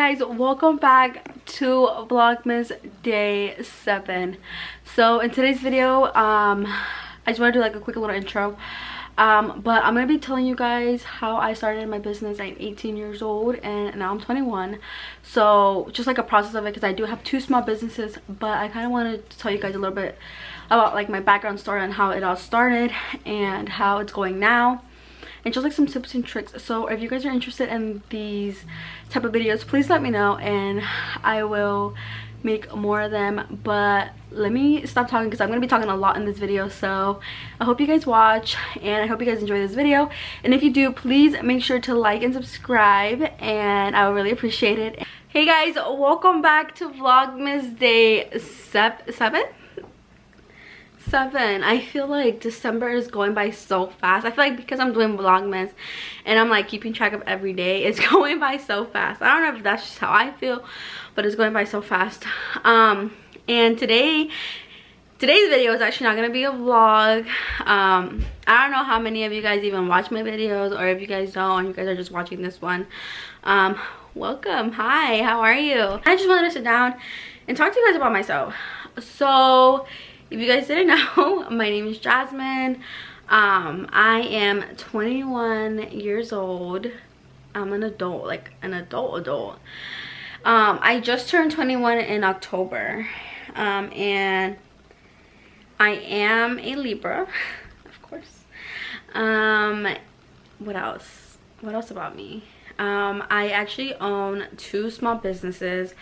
guys, welcome back to Vlogmas day 7. So in today's video, I just want to do like a quick little intro. But I'm gonna be telling you guys how I started my business. I'm 18 years old and now I'm 21. So just like a process of it, because I do have 2 small businesses, but I kind of wanted to tell you guys a little bit about like my background story and how it all started and how it's going now, and just like some tips and tricks. So if you guys are interested in these type of videos, please let me know and I will make more of them. But let me stop talking because I'm going to be talking a lot in this video. So I hope you guys watch and I hope you guys enjoy this video, and if you do, please make sure to like and subscribe and I would really appreciate it. Hey guys, welcome back to Vlogmas day 7. I feel like December is going by so fast. I feel like because I'm doing Vlogmas and I'm like keeping track of every day, it's going by so fast. I don't know if that's just how I feel, but it's going by so fast. And today's video is actually not going to be a vlog. I don't know how many of you guys even watch my videos, or if you guys don't and you guys are just watching this one, welcome. Hi, how are you? I just wanted to sit down and talk to you guys about myself. So if you guys didn't know, my name is Jasmine. I am 21 years old. I'm an adult, like an adult. I just turned 21 in October. And I am a Libra, of course. What else about me? I actually own 2 small businesses.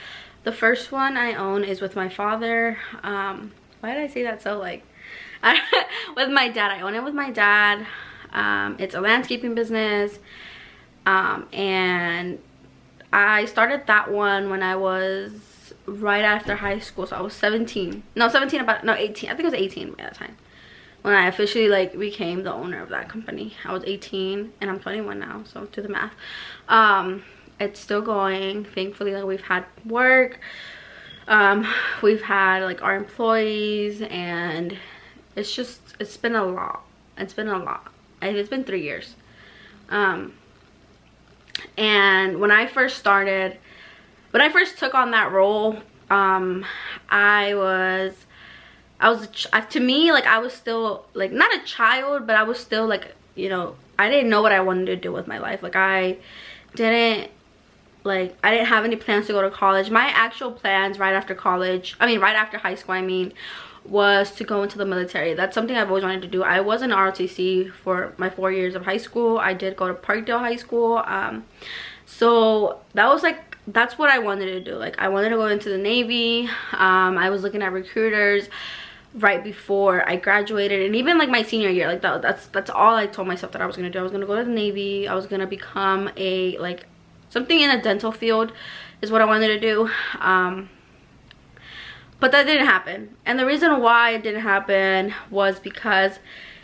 The first one I own is with my father. Why did I say that so like with my dad? I own it with my dad. It's a landscaping business, and I started that one when I was right after high school. So I was 18. I think it was 18 at that time when I officially like became the owner of that company. I was 18 and I'm 21 now, so do the math. It's still going, thankfully. Like, we've had work, we've had like our employees, and it's been a lot. It's been 3 years. And when I first took on that role, to me, like, I was still like not a child, but I was still like, you know, I didn't know what I wanted to do with my life. Like, I didn't have any plans to go to college. My actual plans right after high school, was to go into the military. That's something I've always wanted to do. I was in ROTC for my 4 years of high school. I did go to Parkdale High School. So that's what I wanted to do. Like, I wanted to go into the Navy. I was looking at recruiters right before I graduated, and even like my senior year, like that's all I told myself that I was gonna do. I was gonna go to the Navy. I was gonna become something in a dental field is what I wanted to do. But that didn't happen, and the reason why it didn't happen was because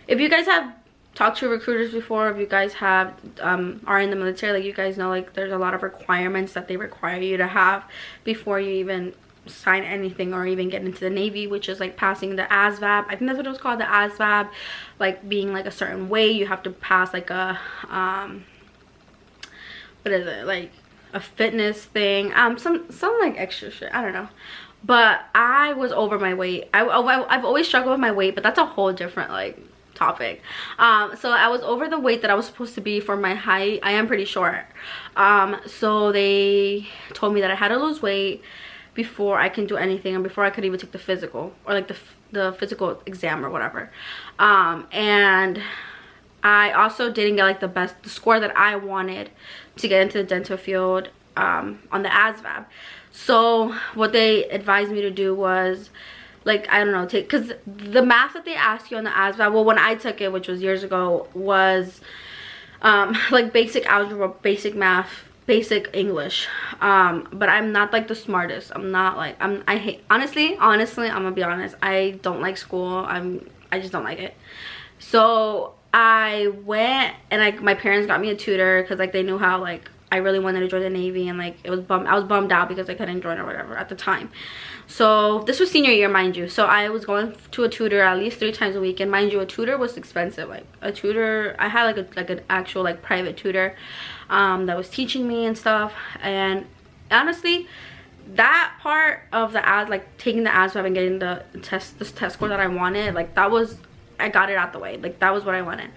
if you guys have talked to recruiters before, if you guys have are in the military, like, you guys know, like, there's a lot of requirements that they require you to have before you even sign anything or even get into the Navy, which is like passing the ASVAB. I think that's what it was called, the ASVAB. Like, being like a certain way, you have to pass like a what is it, like a fitness thing, some like extra shit, I don't know. But I was over my weight. I've always struggled with my weight, but that's a whole different like topic. So I was over the weight that I was supposed to be for my height. I am pretty short. So they told me that I had to lose weight before I can do anything, and before I could even take the physical, or like the physical exam or whatever. And I also didn't get like the score that I wanted to get into the dental field on the ASVAB. So what they advised me to do was, like, I don't know, because the math that they ask you on the ASVAB, well, when I took it, which was years ago, was like basic algebra, basic math, basic English. But I'm not like the smartest. I'm not like, I hate, honestly, I'm gonna be honest, I don't like school. I just don't like it. So I went and my parents got me a tutor, because like they knew how like I really wanted to join the Navy, and like I was bummed out because I couldn't join or whatever at the time. So this was senior year, mind you. So I was going to a tutor at least 3 times a week, and mind you, a tutor was expensive. Like a tutor, I had like an actual like private tutor that was teaching me and stuff, and honestly, that part of the ads, like taking the ads and getting the this test score that I wanted, like that was, I got it out the way. Like that was what I wanted.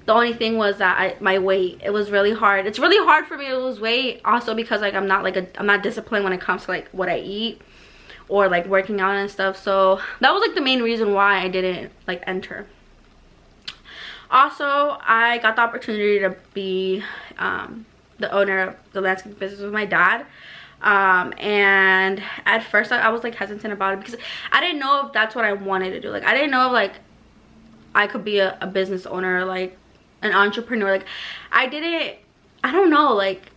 The only thing was that my weight, it was really hard. It's really hard for me to lose weight, also because like I'm not disciplined when it comes to like what I eat or like working out and stuff. So that was like the main reason why I didn't like enter. Also, I got the opportunity to be the owner of the landscape business with my dad. And at first I was like hesitant about it because I didn't know if that's what I wanted to do. Like I didn't know if like I could be a business owner, like an entrepreneur. Like I don't know, like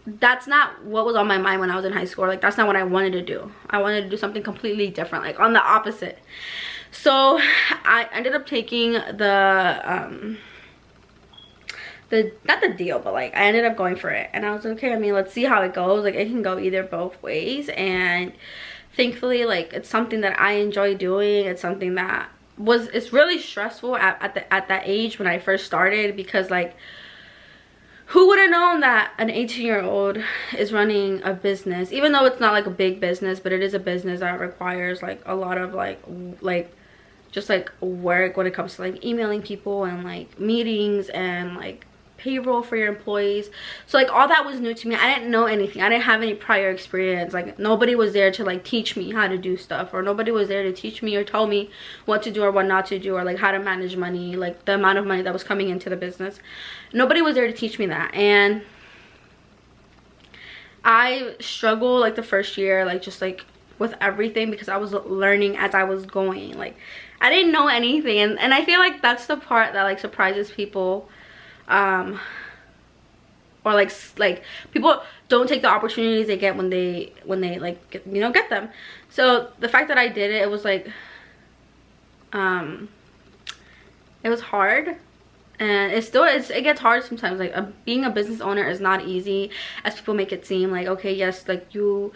that's not what was on my mind when I was in high school. Like that's not what I wanted to do. I wanted to do something completely different, like on the opposite. So I ended up taking not the deal, but like I ended up going for it, and I was like, okay, I mean, let's see how it goes. Like it can go either both ways, and thankfully like it's something that I enjoy doing. It's something that it's really stressful at that age when I first started, because like who would have known that an 18-year-old is running a business, even though it's not like a big business, but it is a business that requires like a lot of like just like work when it comes to like emailing people and like meetings and like payroll for your employees. So like all that was new to me. I didn't know anything. I didn't have any prior experience. Like nobody was there to like teach me how to do stuff, or nobody was there to teach me or tell me what to do or what not to do, or like how to manage money, like the amount of money that was coming into the business. Nobody was there to teach me that, and I struggled like the first year, like just like with everything, because I was learning as I was going. Like I didn't know anything, and I feel like that's the part that like surprises people, or like people don't take the opportunities they get when they like get, you know, get them. So the fact that I did it, it was like it was hard, and it gets hard sometimes. Like being a business owner is not easy as people make it seem. Like, okay, yes, like you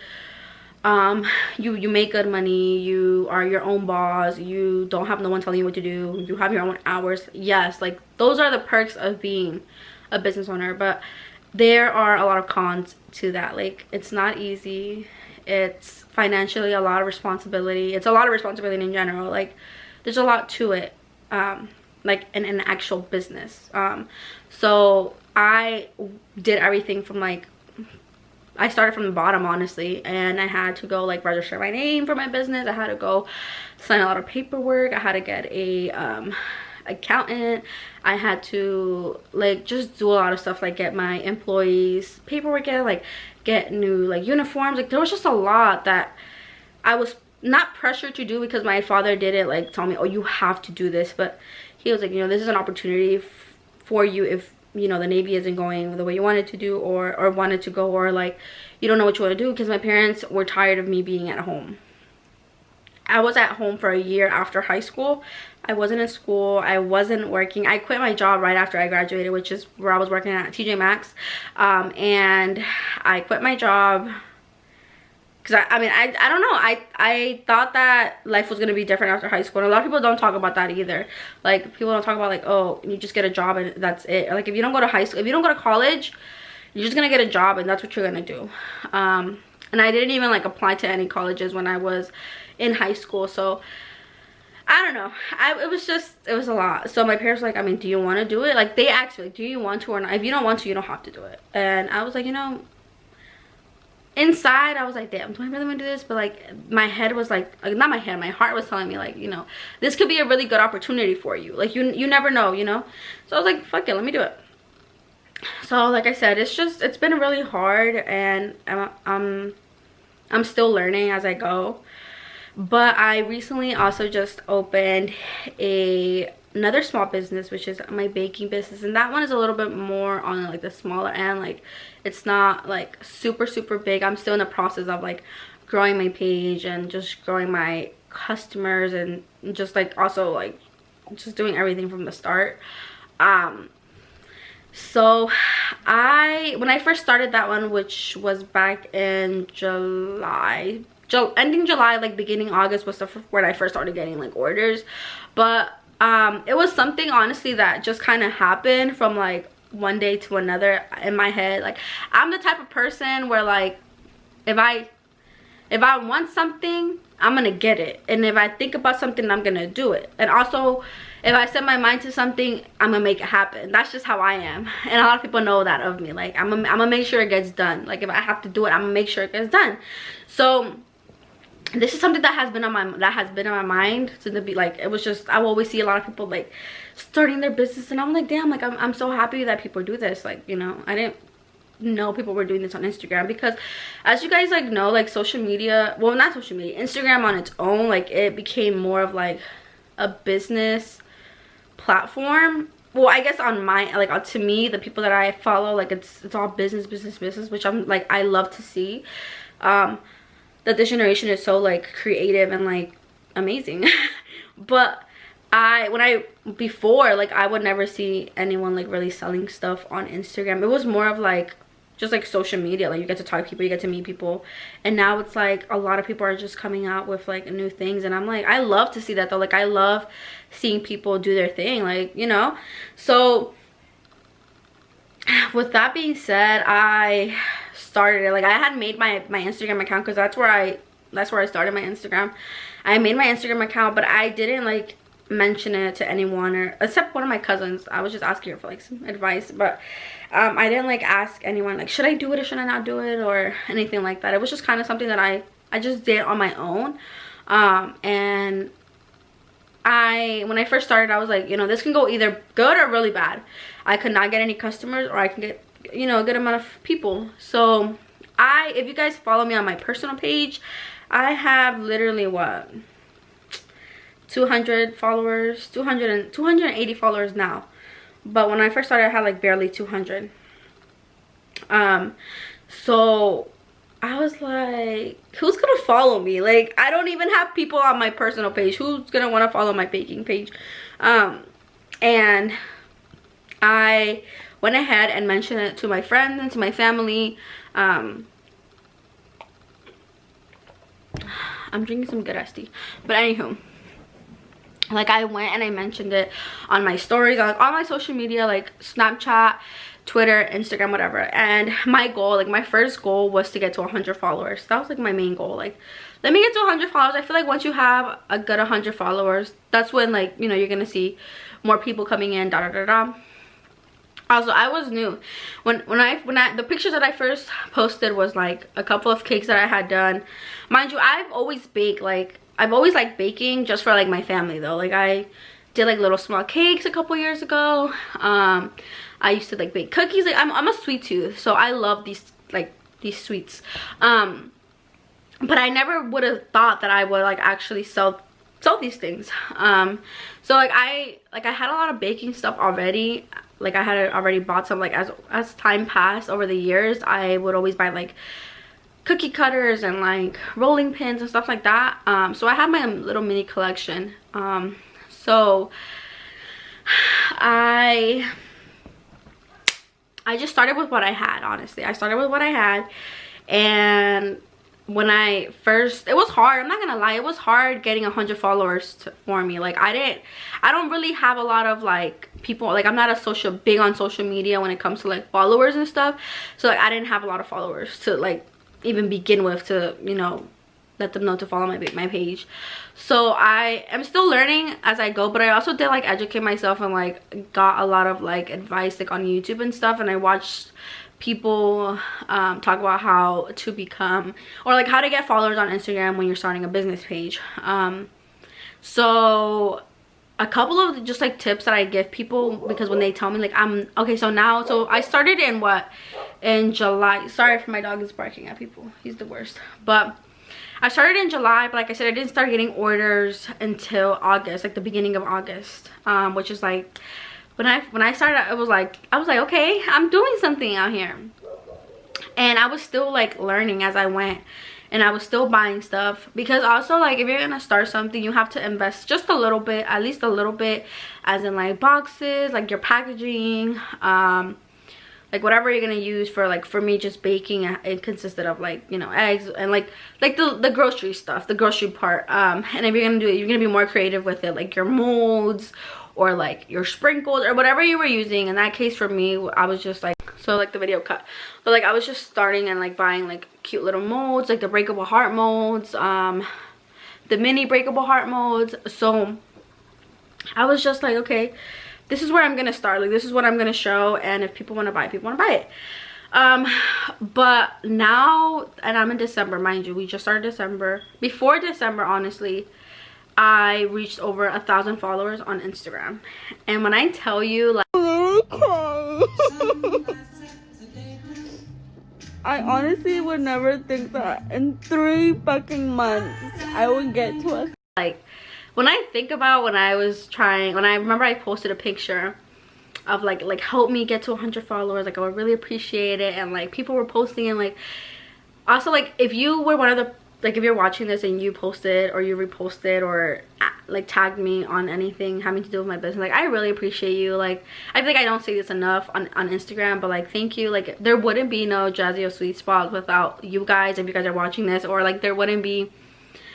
make good money, you are your own boss, you don't have no one telling you what to do, you have your own hours. Yes, like those are the perks of being a business owner, but there are a lot of cons to that. Like it's not easy. It's financially a lot of responsibility. It's a lot of responsibility in general. Like there's a lot to it, like in an actual business. So I did everything from like, I started from the bottom, honestly, and I had to go like register my name for my business. I had to go sign a lot of paperwork. I had to get a accountant. I had to like just do a lot of stuff, like get my employees paperwork in, like get new like uniforms. Like there was just a lot that I was not pressured to do, because my father didn't like tell me, oh, you have to do this, but he was like, you know, this is an opportunity for you if, you know, the Navy isn't going the way you wanted to do, or wanted to go, or like you don't know what you want to do, because my parents were tired of me being at home. I was at home for a year after high school. I wasn't in school. I wasn't working. I quit my job right after I graduated, which is where I was working at TJ Maxx, and I quit my job because I mean I don't know, I thought that life was gonna be different after high school, and a lot of people don't talk about that either. Like people don't talk about like, oh, you just get a job and that's it, or like if you don't go to high school, if you don't go to college, you're just gonna get a job and that's what you're gonna do. And I didn't even like apply to any colleges when I was in high school, so I don't know. It was a lot. So my parents were like, I mean, do you want to do it? Like they asked me, like, do you want to or not? If you don't want to, you don't have to do it. And I was like, you know, inside I was like, damn, do I really want to do this? But like my head was like not my head, my heart was telling me like, you know, this could be a really good opportunity for you. Like you never know, you know. So I was like, fuck it, let me do it. So like I said, it's been really hard, and I'm still learning as I go. But I recently also just opened another small business, which is my baking business, and that one is a little bit more on like the smaller end. Like it's not like super big. I'm still in the process of like growing my page and just growing my customers, and just like also like just doing everything from the start. So when I first started that one, which was back in ending July, like beginning August was when I first started getting like orders. But it was something honestly that just kind of happened from like one day to another in my head. Like I'm the type of person where like if I want something, I'm gonna get it. And if I think about something, I'm gonna do it. And also, if I set my mind to something, I'm gonna make it happen. That's just how I am. And a lot of people know that of me. Like, I'm gonna make sure it gets done. Like, if I have to do it, I'm gonna make sure it gets done. So this is something that has been on my mind since the like, it was just, I will always see a lot of people like starting their business, and I'm like, damn, like I'm so happy that people do this. Like, you know, I didn't know people were doing this on Instagram, because as you guys like know, like social media, well, not social media, Instagram on its own, like it became more of like a business platform. Well, I guess on my, like, to me, the people that I follow, like it's all business, which I'm like, I love to see that this generation is so like creative and like amazing. But before, like, I would never see anyone like really selling stuff on Instagram. It was more of like just like social media, like you get to talk to people, you get to meet people. And now it's like a lot of people are just coming out with like new things, and I'm like, I love to see that though. Like, I love seeing people do their thing, like, you know. So with that being said, I started it. Like, I had made my Instagram account, because that's where I started my Instagram. I made my Instagram account, but I didn't like mention it to anyone, or except one of my cousins. I was just asking her for like some advice, but I didn't like ask anyone like, should I do it or should I not do it, or anything like that. It was just kind of something that I just did on my own. And when I first started, I was like, you know, this can go either good or really bad. I could not get any customers, or I can get, you know, a good amount of people. So if you guys follow me on my personal page, I have literally what, 200 followers, 280 followers now. But when I first started, I had like barely 200. So I was like, who's gonna follow me? Like, I don't even have people on my personal page. Who's gonna want to follow my baking page? And I went ahead and mentioned it to my friends and to my family. I'm drinking some good iced tea. But anywho, like, I went and I mentioned it on my stories, on my social media, like Snapchat, Twitter, Instagram, whatever. And my goal, like my first goal, was to get to 100 followers. That was like my main goal. Like, let me get to 100 followers. I feel like once you have a good 100 followers, that's when, like, you know, you're gonna see more people coming in, da da da da. Also, I was new when the pictures that I first posted was like a couple of cakes that I had done. Mind you, I've always baked, like I've always liked baking, just for like my family though. Like, I did like little small cakes a couple years ago. I used to like bake cookies. Like, I'm a sweet tooth, so I love these sweets. But I never would have thought that I would like actually sell these things. So like I had a lot of baking stuff already. Like, I had already bought some. Like, as time passed over the years, I would always buy like cookie cutters and like rolling pins and stuff like that. So I had my little mini collection. So I just started with what I had. Honestly, I started with what I had. And when it was hard. I'm not gonna lie, it was hard getting 100 followers for me. Like, I don't really have a lot of like people. Like, I'm not big on social media when it comes to like followers and stuff. So like, I didn't have a lot of followers to like even begin with, to, you know, let them know to follow my page. So I am still learning as I go, but I also did like educate myself, and like got a lot of like advice like on YouTube and stuff. And I watched people talk about how to become, or like how to get followers on Instagram when you're starting a business page. So a couple of just like tips that I give people, because when they tell me like, so I started in July. Sorry if my dog is barking at people, he's the worst. But I started in July, but like I said, I didn't start getting orders until August, like the beginning of August, which is like when I started, I was like, okay, I'm doing something out here. And I was still like learning as I went, and I was still buying stuff, because also like if you're gonna start something, you have to invest just a little bit, at least a little bit, as in like boxes, like your packaging, like whatever you're gonna use for, like for me, just baking, it consisted of like, you know, eggs and like the grocery stuff, the grocery part. And if you're gonna do it, you're gonna be more creative with it, like your molds or like your sprinkles or whatever you were using. In that case, for me, I was just like so like the video cut. But like I was just starting and like buying like cute little molds, like the breakable heart molds, the mini breakable heart molds. So I was just like, okay, this is where I'm gonna start. Like this is what I'm gonna show, and if people want to buy it, people want to buy it. But now, and I'm in December, mind you, we just started December. Before December, honestly, I reached over 1,000 followers on Instagram. And when I tell you, like, I honestly would never think that in 3 fucking months I would get to a, like, when I think about when I remember I posted a picture of like help me get to 100 followers, like I would really appreciate it. And like people were posting, and like also like if you were one of the, like if you're watching this and you posted or you reposted or like tagged me on anything having to do with my business, like I really appreciate you. Like I feel like I don't say this enough on Instagram, but like thank you. Like there wouldn't be no Jaziooo Sweet Spot without you guys, if you guys are watching this, or like there wouldn't be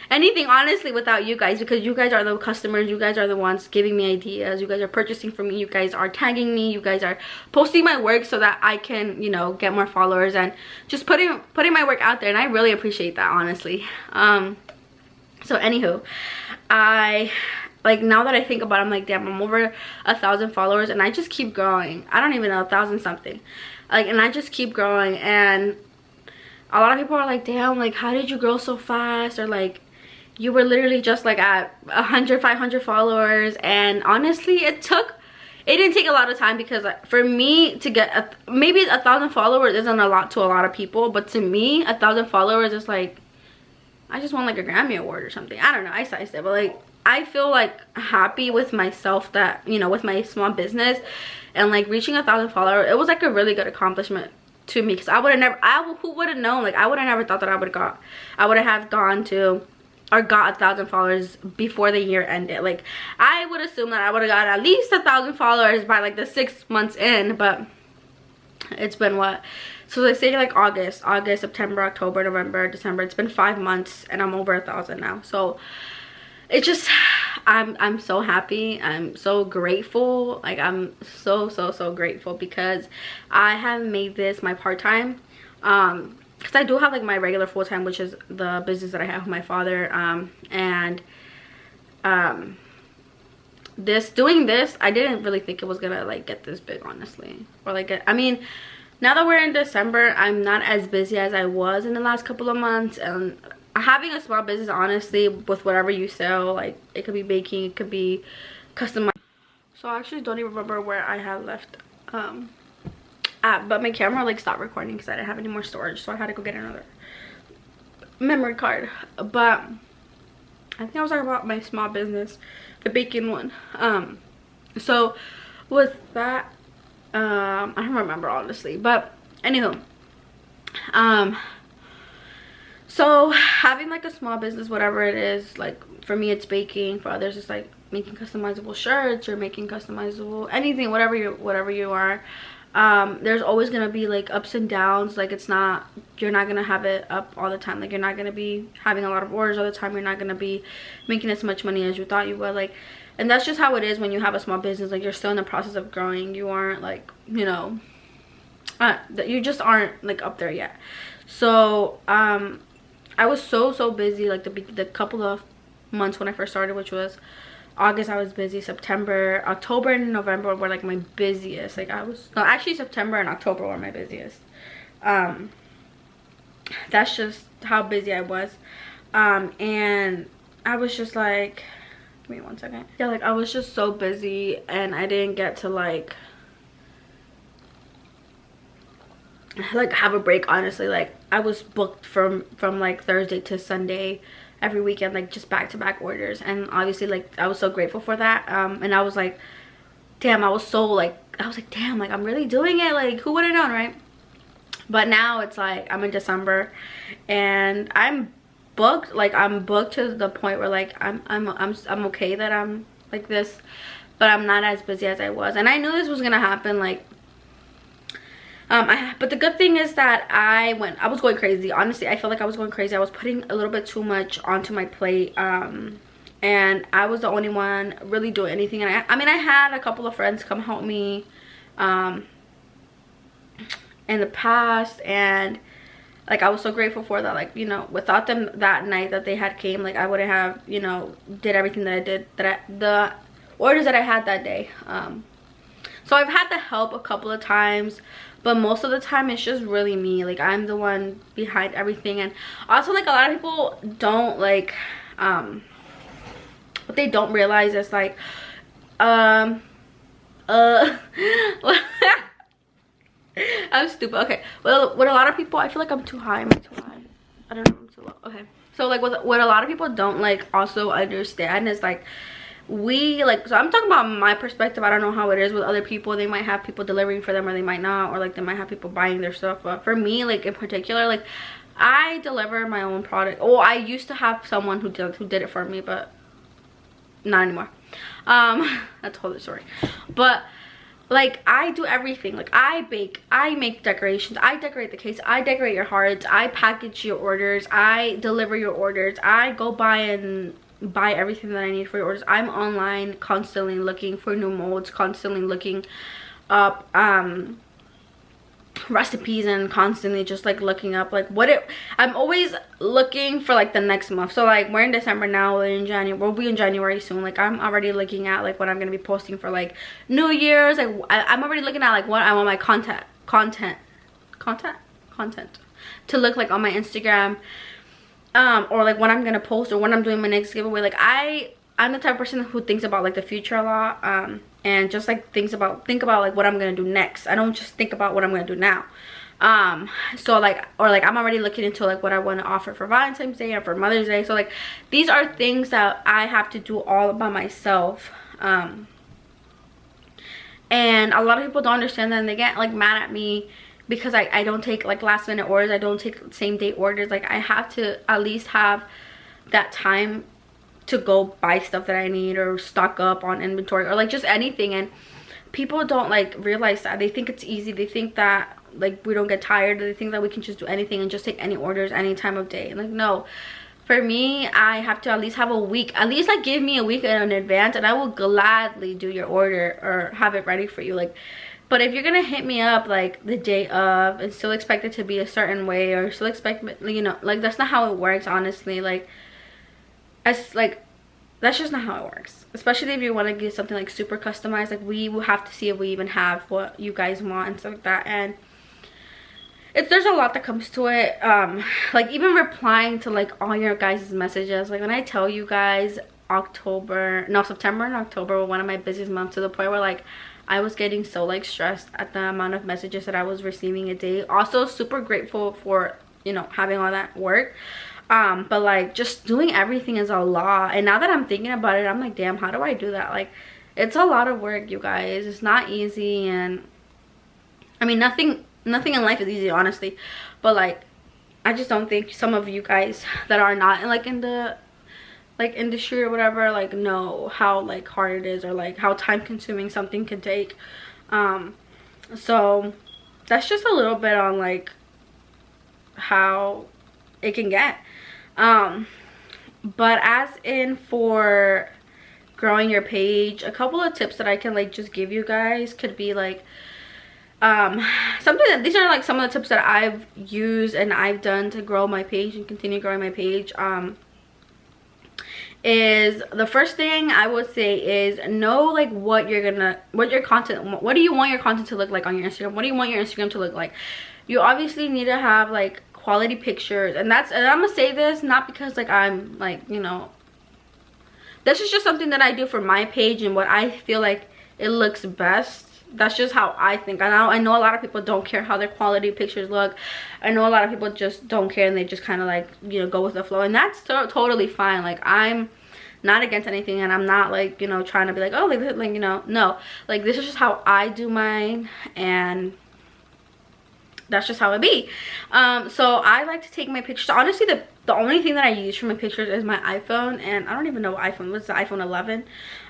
anything honestly without you guys, because you guys are the customers, you guys are the ones giving me ideas, you guys are purchasing from me, you guys are tagging me, you guys are posting my work so that I can, you know, get more followers and just putting my work out there, and I really appreciate that, honestly. So anywho, I like, now that I think about it, I'm like, damn, I'm over 1,000 followers, and I just keep growing. I don't even know, 1,000 something, like, and I just keep growing. And a lot of people are like, damn, like how did you grow so fast, or like you were literally just like at 100, 500 followers. And honestly, it didn't take a lot of time, because for me to get maybe 1,000 followers isn't a lot to a lot of people, but to me 1,000 followers is like, I just won like a Grammy award or something. I don't know, I sized it, but like I feel like happy with myself that, you know, with my small business, and like reaching 1,000 followers, it was like a really good accomplishment to me, because I would have never, who would have known, like I would have never thought that I would have gone to or got 1,000 followers before the year ended. Like I would assume that I would have got at least 1,000 followers by like the 6 months in, but it's been what, so they say like August, September, October, November, December, it's been 5 months and I'm over 1,000 now. So it just, I'm so happy, I'm so grateful. Like I'm so grateful, because I have made this my part-time, because I do have like my regular full-time, which is the business that I have with my father, doing this, I didn't really think it was gonna like get this big, honestly, or like I mean, now that we're in December, I'm not as busy as I was in the last couple of months. And having a small business, honestly, with whatever you sell, like it could be baking, it could be customized. So I actually don't even remember where I had left but my camera like stopped recording because I didn't have any more storage, so I had to go get another memory card. But I think I was talking about my small business, the baking one. So with that, I don't remember, honestly, but anywho, so having like a small business, whatever it is, like for me it's baking, for others it's like making customizable shirts or making customizable anything, whatever you are. There's always gonna be like ups and downs. Like you're not gonna have it up all the time. Like you're not gonna be having a lot of orders all the time. You're not gonna be making as much money as you thought you would. Like, and that's just how it is when you have a small business. Like you're still in the process of growing. You aren't like, you know, you just aren't like up there yet. So I was so busy like the couple of months when I first started, which was August. I was busy. September, October, and November were like my busiest. Like actually September and October were my busiest. That's just how busy I was. And I was just like, give me 1 second. Yeah, like I was just so busy, and I didn't get to like have a break, honestly. Like I was booked from like Thursday to Sunday every weekend, like just back-to-back orders. And obviously like I was so grateful for that. And I was like, damn, I was like, damn, like I'm really doing it. Like who would have known, right? But now it's like I'm in December and I'm booked. Like I'm booked to the point where like I'm okay that I'm like this, but I'm not as busy as I was. And I knew this was gonna happen. Like but the good thing is that I was going crazy. Honestly, I felt like I was going crazy. I was putting a little bit too much onto my plate, and I was the only one really doing anything. And I mean, I had a couple of friends come help me, in the past, and like I was so grateful for that. Like, you know, without them that night that they had came, like I wouldn't have, you know, did everything that I did, the orders that I had that day. So I've had the help a couple of times, but most of the time it's just really me. Like, I'm the one behind everything. And also, like, a lot of people don't like what they don't realize is like I'm stupid. Okay, well, with a lot of people, I feel like I'm too high. Am I too high? I don't know, I'm too low. Okay, so like what a lot of people don't like also understand is like, we like, so I'm talking about my perspective. I don't know how it is with other people. They might have people delivering for them, or they might not, or like they might have people buying their stuff. But for me, like in particular, like I deliver my own product. Oh, I used to have someone who did it for me, but not anymore. That's a whole other story. But like, I do everything. Like, I bake, I make decorations, I decorate the case, I decorate your hearts, I package your orders, I deliver your orders, I go buy everything that I need for your orders. I'm online constantly looking for new molds, constantly looking up recipes, and constantly just like looking up like I'm always looking for like the next month. So like, we're in December now, we're in January, we'll be in January soon. Like, I'm already looking at like what I'm gonna be posting for like New Year's. Like, I'm already looking at like what I want my content to look like on my Instagram, or like what I'm gonna post, or when I'm doing my next giveaway. Like, I'm the type of person who thinks about like the future a lot, and just like think about like what I'm gonna do next. I don't just think about what I'm gonna do now. So like, or like I'm already looking into like what I want to offer for Valentine's Day or for Mother's Day. So like, these are things that I have to do all by myself, and a lot of people don't understand that, and they get like mad at me because I don't take like last minute orders. I don't take same day orders. Like, I have to at least have that time to go buy stuff that I need, or stock up on inventory, or like just anything. And people don't like realize that. They think it's easy. They think that like we don't get tired. They think that we can just do anything and just take any orders any time of day. And like, no, for me, I have to at least have a week, at least like give me a week in advance, and I will gladly do your order or have it ready for you. Like, but if you're gonna hit me up like the day of and still expect it to be a certain way, or still expect, you know, like that's not how it works, honestly. Like, it's like, that's just not how it works. Especially if you want to get something like super customized. Like, we will have to see if we even have what you guys want and stuff like that. And there's a lot that comes to it. Like, even replying to like all your guys' messages. Like, when I tell you guys, September and October were one of my busiest months, to the point where like I was getting so like stressed at the amount of messages that I was receiving a day. Also super grateful for, you know, having all that work. But like, just doing everything is a lot. And now that I'm thinking about it, I'm like, damn, how do I do that? Like, it's a lot of work, you guys. It's not easy. And I mean, nothing in life is easy, honestly. But like, I just don't think some of you guys that are not like in the like industry or whatever, like, know how like hard it is, or like how time consuming something can take. So that's just a little bit on like how it can get. But as in for growing your page, a couple of tips that I can like just give you guys could be like, something that, these are like some of the tips that I've used and I've done to grow my page and continue growing my page. Is the first thing I would say is know like what do you want your content to look like on your Instagram? What do you want your Instagram to look like? You obviously need to have like quality pictures, and I'm gonna say this not because like I'm like, you know, this is just something that I do for my page and what I feel like it looks best. That's just how I think. I know a lot of people don't care how their quality pictures look. I know a lot of people just don't care, and they just kind of like, you know, go with the flow, and that's totally fine. Like, I'm not against anything, and I'm not like, you know, trying to be like, oh, like you know, no, like, this is just how I do mine, and that's just how it be. So I like to take my pictures. Honestly, the only thing that I use for my pictures is my iPhone, and I don't even know what iPhone was. The iPhone 11.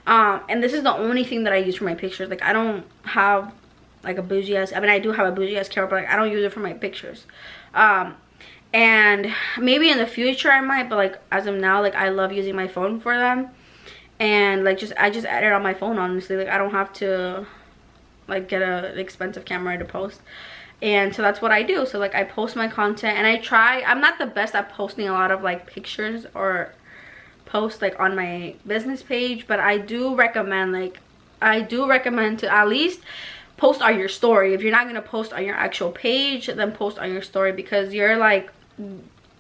And this is the only thing that I use for my pictures. Like, I don't have like a bougie ass, I mean, I do have a bougie ass camera, but like, I don't use it for my pictures. And maybe in the future I might, but like as of now, like, I love using my phone for them. And like, I just edit on my phone, honestly. Like, I don't have to like get an expensive camera to post. And so that's what I do. So like I post my content, and I'm not the best at posting a lot of like pictures or post like on my business page, but I do recommend to at least post on your story. If you're not gonna post on your actual page, then post on your story, because you're like,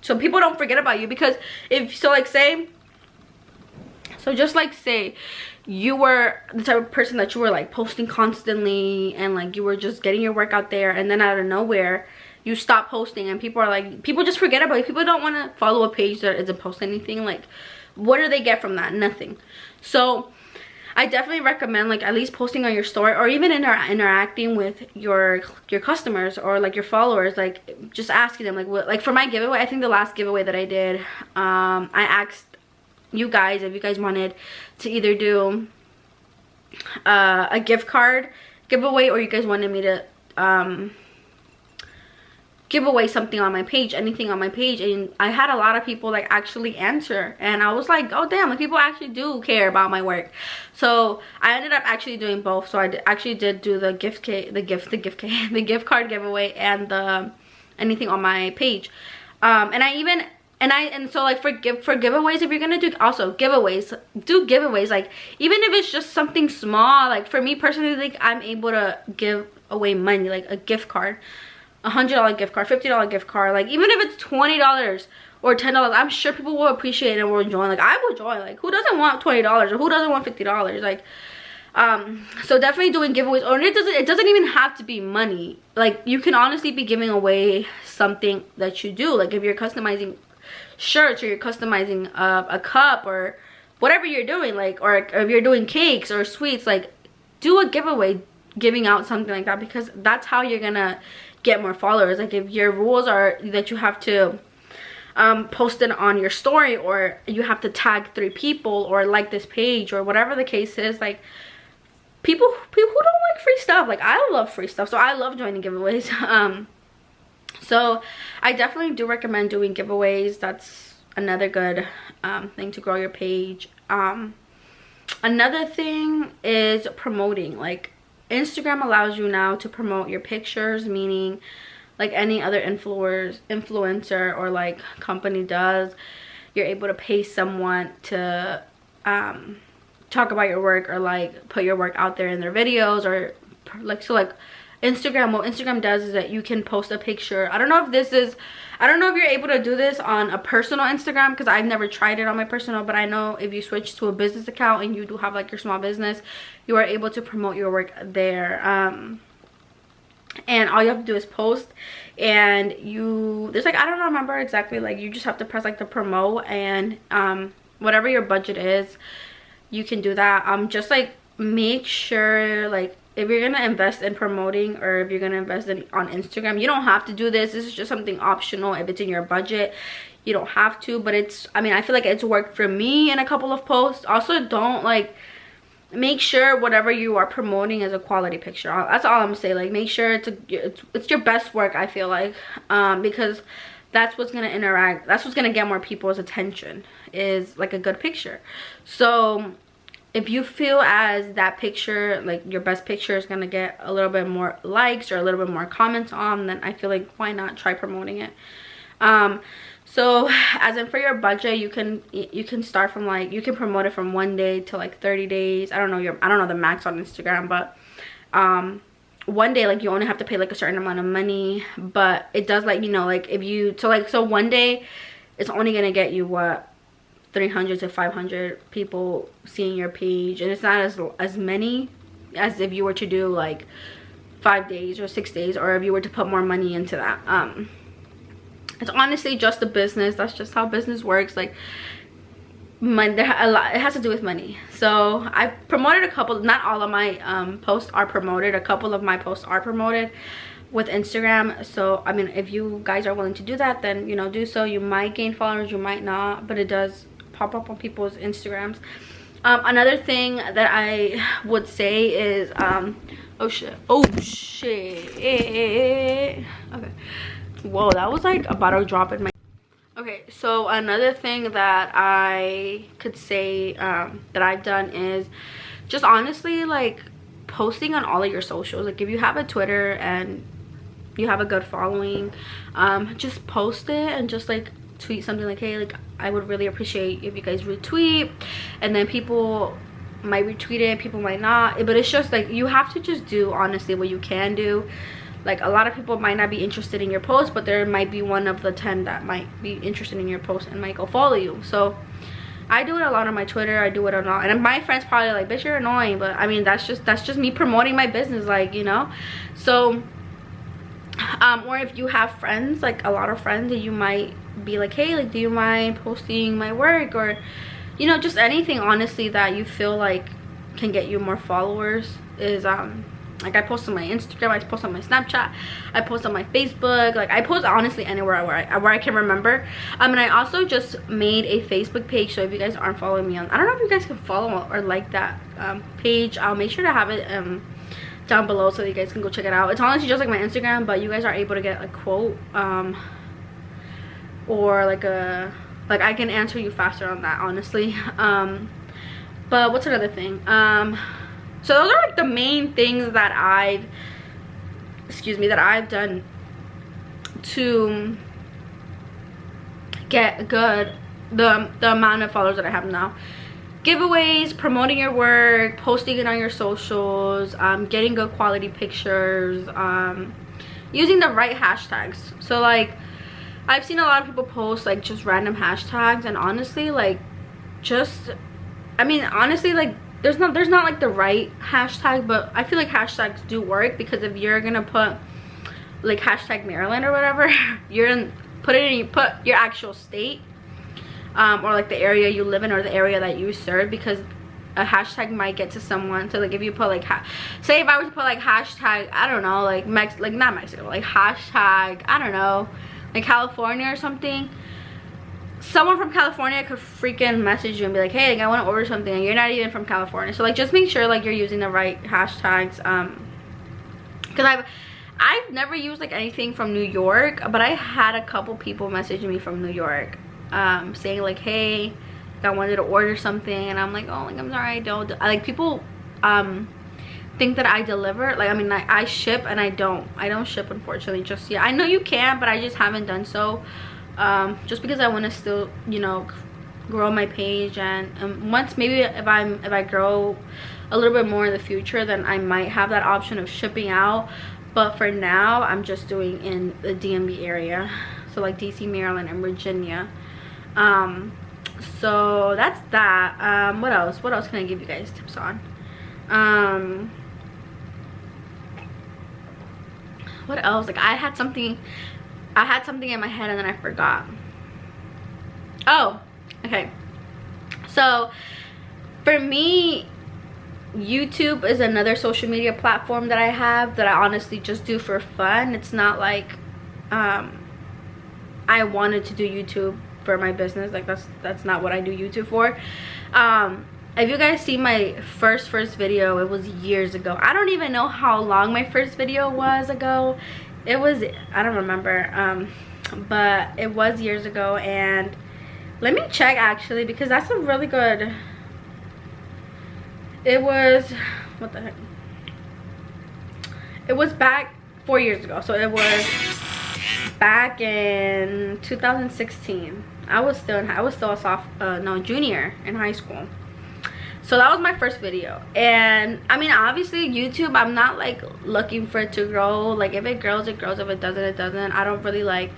so people don't forget about you. Because if so, like say, so just like say you were the type of person that you were like posting constantly, and like you were just getting your work out there, and then out of nowhere you stop posting, and people just forget about you. People don't want to follow a page that isn't posting anything. Like, what do they get from that? Nothing. So I definitely recommend like at least posting on your story, or even interacting with your customers or like your followers, like just asking them like what, like for my giveaway, I think the last giveaway that I did, I asked you guys if you guys wanted to either do a gift card giveaway, or you guys wanted me to give away something on my page, anything on my page. And I had a lot of people like actually answer, and I was like, oh damn, like people actually do care about my work. So I ended up actually doing both. So I actually did do the gift card giveaway, and the anything on my page. And so like for giveaways, if you're gonna do also giveaways, do giveaways, like even if it's just something small. Like for me personally, like I'm able to give away money, like a gift card, $100 gift card, $50 gift card, like even if it's $20 or $10, I'm sure people will appreciate it and will join. Like I will join. Like who doesn't want $20 or who doesn't want $50? Like so definitely doing giveaways. Or it doesn't even have to be money. Like you can honestly be giving away something that you do. Like if you're customizing shirts, or you're customizing a cup, or whatever you're doing, like, or if you're doing cakes or sweets, like do a giveaway, giving out something like that, because that's how you're gonna get more followers. Like if your rules are that you have to post it on your story, or you have to tag 3 people, or like this page, or whatever the case is, like people who don't like free stuff, like I love free stuff, so I love joining giveaways. So I definitely do recommend doing giveaways. That's another good thing to grow your page. Another thing is promoting. Like Instagram allows you now to promote your pictures, meaning like any other influencer or like company does. You're able to pay someone to talk about your work, or like put your work out there in their videos, or like, so like Instagram, what Instagram does is that you can post a picture. I don't know if you're able to do this on a personal Instagram, because I've never tried it on my personal, but I know if you switch to a business account and you do have like your small business, you are able to promote your work there. And all you have to do is post, and there's like, I don't remember exactly, like you just have to press like the promote, and whatever your budget is, you can do that. Just like make sure, like if you're gonna invest in promoting, or if you're gonna invest on Instagram, you don't have to do this. This is just something optional. If it's in your budget, you don't have to, but I feel like it's worked for me in a couple of posts. Also, don't like, make sure whatever you are promoting is a quality picture. That's all I'm gonna say. Like make sure it's your best work, I feel like, because that's what's gonna interact, that's what's gonna get more people's attention, is like a good picture. So if you feel as that picture, like your best picture is gonna get a little bit more likes or a little bit more comments on, then I feel like why not try promoting it. So as in for your budget, you can start from like, you can promote it from 1 day to like 30 days. I don't know the max on Instagram, but 1 day, like you only have to pay like a certain amount of money, but it does, like, you know, like if you, so 1 day it's only gonna get you what, 300 to 500 people seeing your page, and it's not as many as if you were to do like 5 days or 6 days, or if you were to put more money into that. It's honestly just a business. That's just how business works. Like money, it has to do with money. So I promoted a couple, not all of my posts are promoted, a couple of my posts are promoted with Instagram. So I mean, if you guys are willing to do that, then you know, do so. You might gain followers, you might not, but it does pop up on people's Instagrams. Another thing that I would say is oh shit, okay, whoa, that was like about to drop in my, okay. So another thing that I could say that I've done is just honestly like posting on all of your socials. Like if you have a Twitter and you have a good following, just post it and just like tweet something like, hey, like I would really appreciate if you guys retweet. And then people might retweet it, people might not, but it's just like you have to just do honestly what you can do. Like a lot of people might not be interested in your post, but there might be one of the 10 that might be interested in your post and might go follow you. So I do it a lot on my Twitter. I do it a lot, and my friends probably like, bitch, you're annoying, but I mean that's just me promoting my business, like, you know. So or if you have friends, like a lot of friends, that you might be like, hey, like do you mind posting my work, or you know, just anything honestly that you feel like can get you more followers. Is like I post on my Instagram, I post on my Snapchat, I post on my Facebook, like I post honestly anywhere where I can remember. And I also just made a Facebook page, so if you guys aren't following me on, I don't know if you guys can follow or like that page. I'll make sure to have it down below so that you guys can go check it out. It's honestly just like my Instagram, but you guys are able to get a quote or like I can answer you faster on that, honestly. But what's another thing? So those are like the main things that I've done to get good the amount of followers that I have now. Giveaways, promoting your work, posting it on your socials, getting good quality pictures, using the right hashtags. So like I've seen a lot of people post like just random hashtags, and honestly like honestly like there's not like the right hashtag, but I feel like hashtags do work, because if you're gonna put like hashtag Maryland or whatever, put your actual state or like the area you live in or the area that you serve, because a hashtag might get to someone. So like if you put like say if I were to put like hashtag, I don't know, like not Mexico, like hashtag, I don't know, like California or something, someone from California could freaking message you and be like, hey, like, I want to order something, and you're not even from California. So like just make sure like you're using the right hashtags, because I've never used like anything from New York, but I had a couple people messaging me from New York saying like, hey, like, I wanted to order something, and I'm like, oh, like I'm sorry, I don't like, people think that I deliver. Like I mean, like I ship, and I don't ship, unfortunately, just yet. I know you can, but I just haven't done so. Just because I want to still, you know, grow my page, and once maybe if I grow a little bit more in the future, then I might have that option of shipping out. But for now, I'm just doing in the DMV area, so like DC, Maryland, and Virginia. So that's that. What else can I give you guys tips on? What else? Like I had something in my head and then I forgot. Oh, okay. So for me, YouTube is another social media platform that I have, that I honestly just do for fun. It's not like I wanted to do YouTube for my business. Like that's not what I do YouTube for. If you guys see my first video, it was years ago. I don't even know how long my first video was ago. It was, I don't remember, but it was years ago. And let me check actually, because that's a really good, it was, what the heck, it was back 4 years ago. So it was back in 2016. I was still a junior in high school. So that was my first video. And I mean, obviously YouTube, I'm not like looking for it to grow. Like if it grows, it grows. If it doesn't, it doesn't. I don't really like,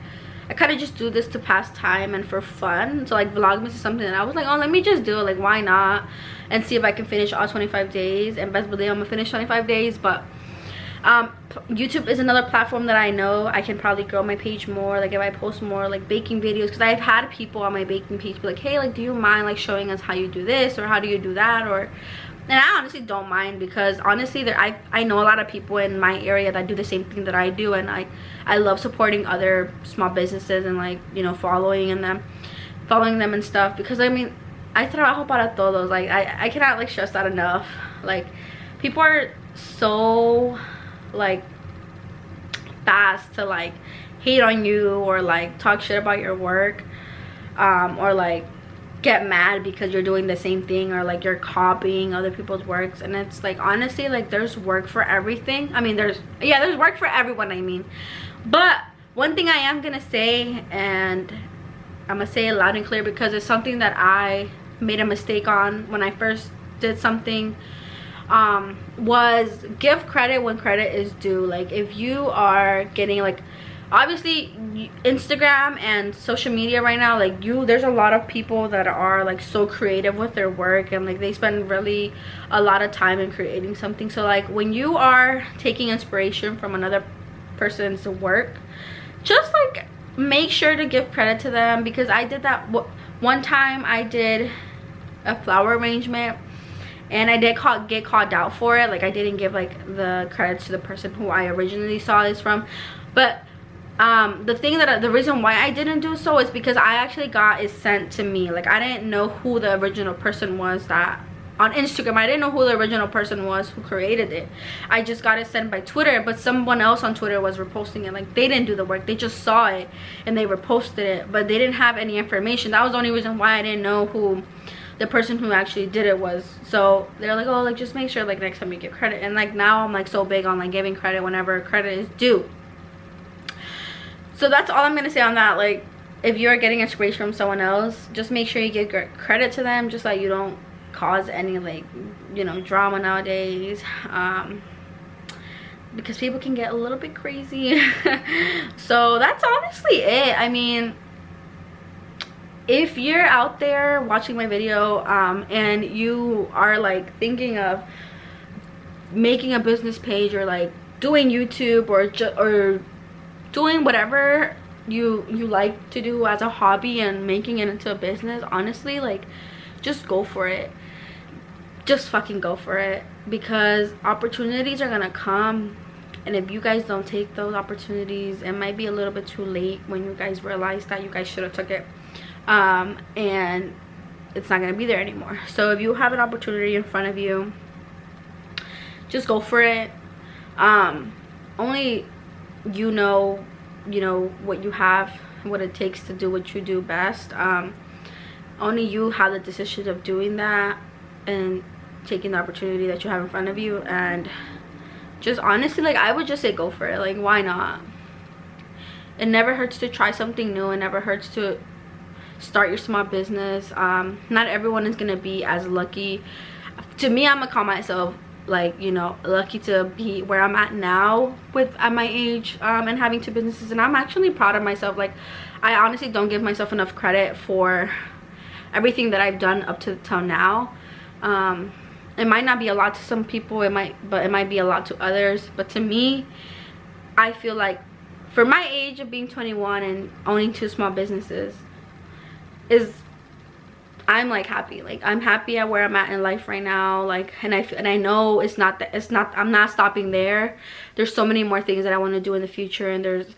I kind of just do this to pass time and for fun. So like Vlogmas is something that I was like, oh, let me just do it, like why not, and see if I can finish all 25 days. And best believe I'm gonna finish 25 days. But YouTube is another platform that I know I can probably grow my page more. Like if I post more like baking videos, because I've had people on my baking page be like, hey, like do you mind like showing us how you do this or how do you do that, or, and I honestly don't mind, because honestly I know a lot of people in my area that do the same thing that I do, and I love supporting other small businesses and like, you know, following them and stuff, because I mean, I trabajo para todos. Like I cannot like stress that enough. Like people are so like fast to like hate on you or like talk shit about your work, or like get mad because you're doing the same thing, or like you're copying other people's works. And it's like, honestly, like there's work for everything. I mean, there's work for everyone, I mean. But one thing I am gonna say, and I'm gonna say it loud and clear because it's something that I made a mistake on when I first did something, was give credit when credit is due. Like if you are getting, like, obviously Instagram and social media right now, like there's a lot of people that are like so creative with their work, and like they spend really a lot of time in creating something. So like when you are taking inspiration from another person's work, just like make sure to give credit to them, because I did that one time. I did a flower arrangement and I did get called out for it. Like I didn't give like the credits to the person who I originally saw this from. But the reason why I didn't do so is because I actually got it sent to me. Like I didn't know who the original person was that on Instagram. I didn't know who the original person was who created it. I just got it sent by Twitter, but someone else on Twitter was reposting it. Like they didn't do the work, they just saw it and they reposted it, but they didn't have any information. That was the only reason why I didn't know who the person who actually did it was. So they're like, oh, like just make sure like next time you give credit. And like now I'm like so big on like giving credit whenever credit is due. So that's all I'm gonna say on that. Like if you're getting inspiration from someone else, just make sure you give credit to them, just like you don't cause any like, you know, drama nowadays, because people can get a little bit crazy. So that's honestly it. I mean, if you're out there watching my video and you are like thinking of making a business page, or like doing YouTube, or doing whatever you like to do as a hobby and making it into a business, honestly, like just go for it. Just fucking go for it, because opportunities are gonna come, and if you guys don't take those opportunities, it might be a little bit too late when you guys realize that you guys should have took it, and it's not gonna be there anymore. So if you have an opportunity in front of you, just go for it. Only you know what you have, what it takes to do what you do best. Only you have the decision of doing that and taking the opportunity that you have in front of you. And just honestly, like I would just say go for it. Like why not? It never hurts to try something new. It never hurts to start your small business. Not everyone is gonna be as lucky. To me, I'm gonna call myself like, you know, lucky to be where I'm at now at my age, and having 2 businesses. And I'm actually proud of myself. Like I honestly don't give myself enough credit for everything that I've done up to till now. It might not be a lot to some people, but it might be a lot to others. But to me, I feel like for my age of being 21 and owning 2 small businesses, I'm like happy. Like I'm happy at where I'm at in life right now. Like and I know I'm not stopping there. There's so many more things that I want to do in the future, and there's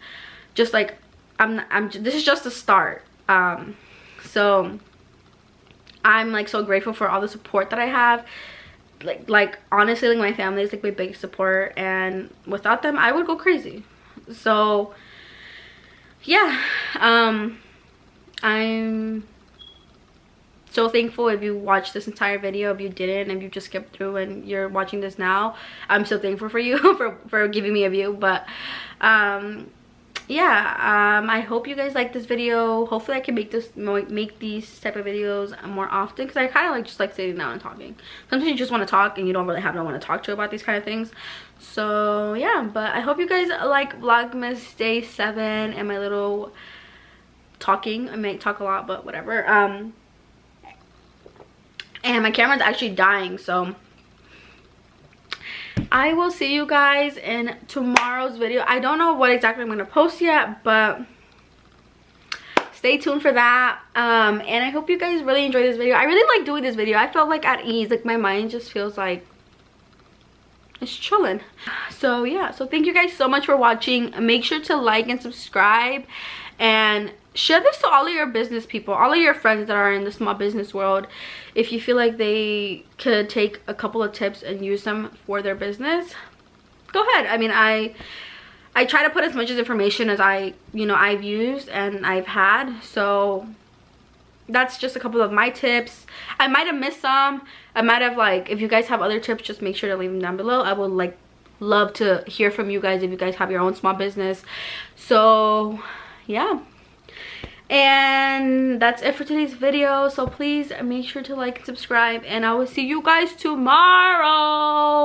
just like this is just a start. So I'm like so grateful for all the support that I have. Like honestly, like my family is like my big support, and without them I would go crazy. So yeah, I'm so thankful if you watched this entire video. If you didn't, if you just skipped through and you're watching this now, I'm so thankful for you for giving me a view. But yeah, I hope you guys like this video. Hopefully I can make these type of videos more often, because I kind of like just like sitting down and talking. Sometimes you just want to talk and you don't really have no one to talk to about these kind of things. So yeah, but I hope you guys like Vlogmas Day 7 and my little talking. I may talk a lot, but whatever. And my camera's actually dying, so I will see you guys in tomorrow's video. I don't know what exactly I'm gonna post yet, but stay tuned for that. And I hope you guys really enjoyed this video. I really like doing this video. I felt like at ease. Like my mind just feels like it's chilling. So yeah, so thank you guys so much for watching. Make sure to like and subscribe, and share this to all of your business people, all of your friends that are in the small business world. If you feel like they could take a couple of tips and use them for their business, go ahead. I mean, I try to put as much information as I've used and I've had. So that's just a couple of my tips. I might have missed some. I might have, like, if you guys have other tips, just make sure to leave them down below. I would like love to hear from you guys if you guys have your own small business. So yeah, and that's it for today's video. So please make sure to like and subscribe, and I will see you guys tomorrow.